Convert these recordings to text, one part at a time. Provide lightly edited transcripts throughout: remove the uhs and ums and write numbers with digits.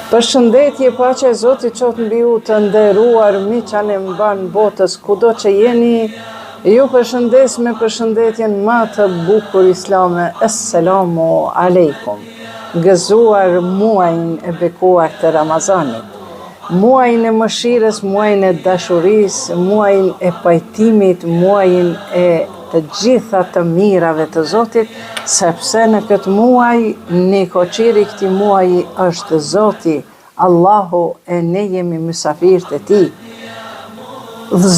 Përshëndetje, paqja e Zotit qoftë mbi ju të nderuar miqan e mban botës kudo që jeni. Ju përshëndes me përshëndetjen më të bukur islame. Assalamu alaikum. Gëzuar muajin e bekuar të Ramazanit. Muajin e mëshirës, muajin e dashurisë, muajin e pajtimit, muajin e të gjitha të mirave të Zotit, sepse në këtë muaj, një koqiri këti muaj është Zoti, Allahu, e ne jemi mysafirët e Tij.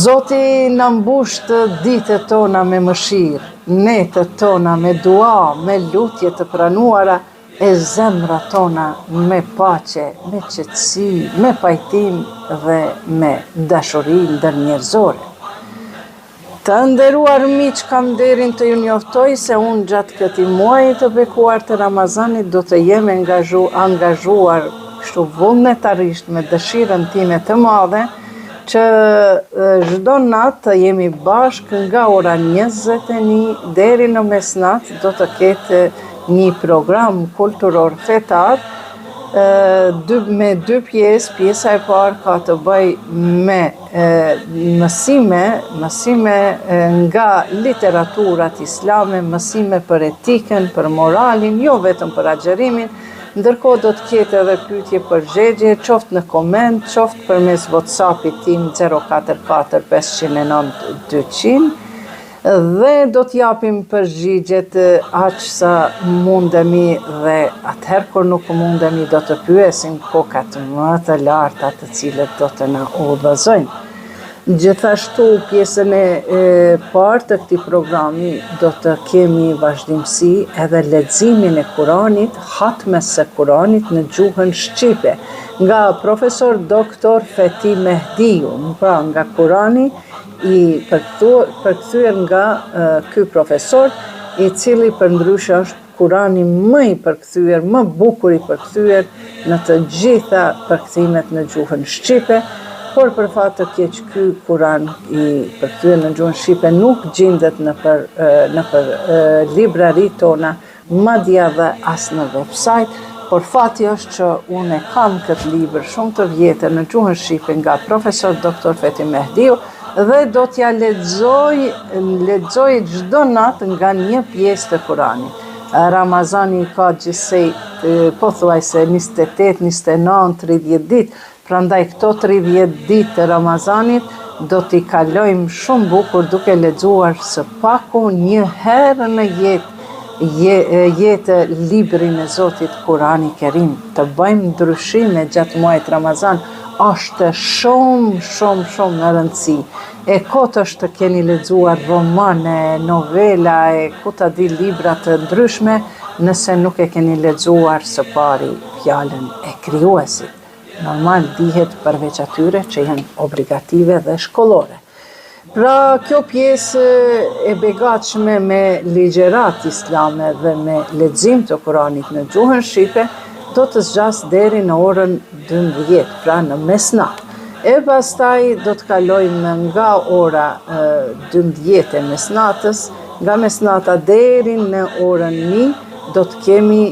Zoti në mbush të ditët tona me mëshirë, netët tona me dua, me lutje të pranuara, e zemra tona me paqe, me qetësi, me pajtim dhe me dashuri ndërnjerëzore. Të nderuar miq, kam nderin të ju njoftoj se unë gjatë këtij muaji të bekuar të Ramazanit do të jem angazhuar kështu vullnetarisht me dëshirën time të madhe që çdo natë të jemi bashkë nga ora 21 deri në mesnat do të ketë një program kulturor fetar me dy pjesë. Pjesa e parë ka të bëj me mësime nga literaturat islame, mësime për etikën, për moralin, jo vetëm për agjerimin, ndërkohë do të ketë edhe pyetje përgjigje, qoftë në koment, qoftë përmes WhatsApp-it tim 044 509 200. Dhe do t'japim përgjigjet aq sa mundemi dhe atëherë kur nuk mundemi do të pyesim kokat më të larta të cilët do të na udhëzojnë. Gjithashtu pjesën e parë të këtij programi do të kemi vazhdimsi edhe leximin e Kuranit, hatmes së Kuranit në gjuhën shqipe nga profesor doktor Feti Mehdiu, pra nga Kurani i përkthyer nga ky profesor, i cili përndryshe është Kurani më i përkthyer, më bukur i përkthyer në të gjitha përkthimet në gjuhën shqipe, por për fat të keq ky Kuran i përkthyer në gjuhën shqipe nuk gjendet nëpër librarit tona, madje edhe as në website. Por fati është që unë e kam këtë libër shumë të vjetër në gjuhën shqipe nga profesor doktor Feti Mehdiu dhe do t'ja lexoj çdo natë nga një pjesë të Kuranit. Ramazani ka gjithsej pothuajse 28, 29, 30 ditë, prandaj këto 30 ditë të Ramazanit do t'i kalojmë shumë bukur duke lexuar së paku një herë në jetë librin e Zotit Kurani Kerim. Të bëjmë ndryshime gjatë muajit Ramazan është shumë në rëndësi. E kot është të keni lexuar romane, novela, ku ta di libra të ndryshme, nëse nuk e keni lexuar së pari fjalën e krijuesit. Normal dihet përveç atyre që janë obligative dhe shkollore. Pra kjo pjesë e begatshme me ligjerat islame dhe me lexim të Kuranit në gjuhën shqipe do të zgjas deri në orën 12, pra në mesnat. E pastaj do të kalojmë nga ora 12 e mesnatës, nga mesnata deri në orën 1 do të kemi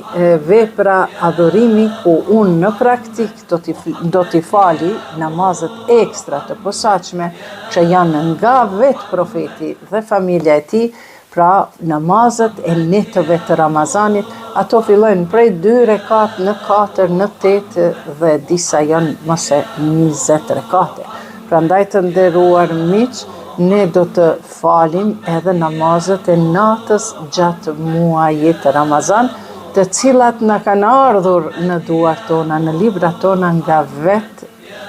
vepra adhurimi ku unë në praktik do t'i fali namazet ekstra të posaçme që janë nga vetë profeti dhe familja e tij, pra namazet e netëve të Ramazanit, ato fillojnë prej 2 rekat në 4, në 8 dhe disa janë më se 20 rekate. Prandaj të nderuar miq, ne do të falim edhe namazet e natës gjatë muajit Ramazan, të cilat na kanë ardhur në duart tona, në librat tona nga vetë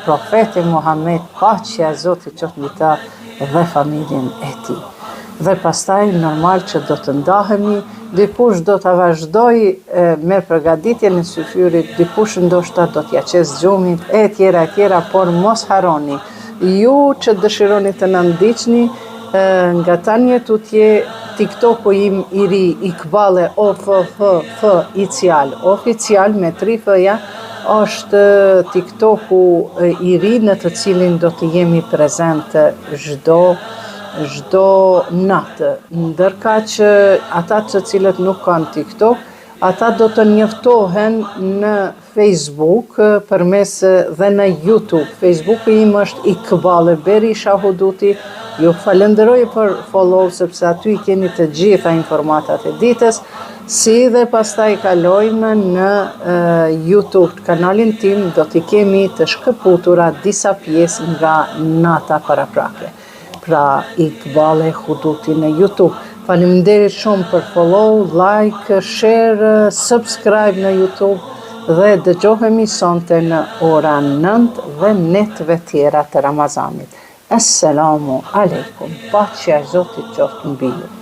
profeti Muhammed, paqja e Zotit qoftë mbi ta dhe familjen e tij. Dhe pastaj normal që do të ndahemi, dikush do të vazhdoj me përgatitjen e syfyrit, dikush ndoshta do t'ja qes gjumin, e tjera, por mos harroni. Ju që dëshironi të na ndiqni, nga tani tutje TikToku im i ri, Iqbale oficial me 3 f-ja, është TikToku i ri në të cilin do të jemi prezent çdo natë. Ndërka që ata të cilët nuk kanë TikTok, ata do të njoftohen në Facebook dhe në YouTube. Facebooku im është Iqbale Berisha Huduti. Ju falenderoj për follow sepse aty i keni të gjitha informatat e ditës, si dhe pastaj kalojmë në YouTube kanalin tim, do t'i kemi të shkëputura disa pjesë nga nata paraprake. Pra Iqbale Huduti në YouTube. Faleminderit shumë për follow, like, share, subscribe në YouTube dhe dëgjohemi sonte në ora 9 dhe netëve tjera të Ramazanit. Assalamu alaikum, paqja e Zotit qoftë mbi ju.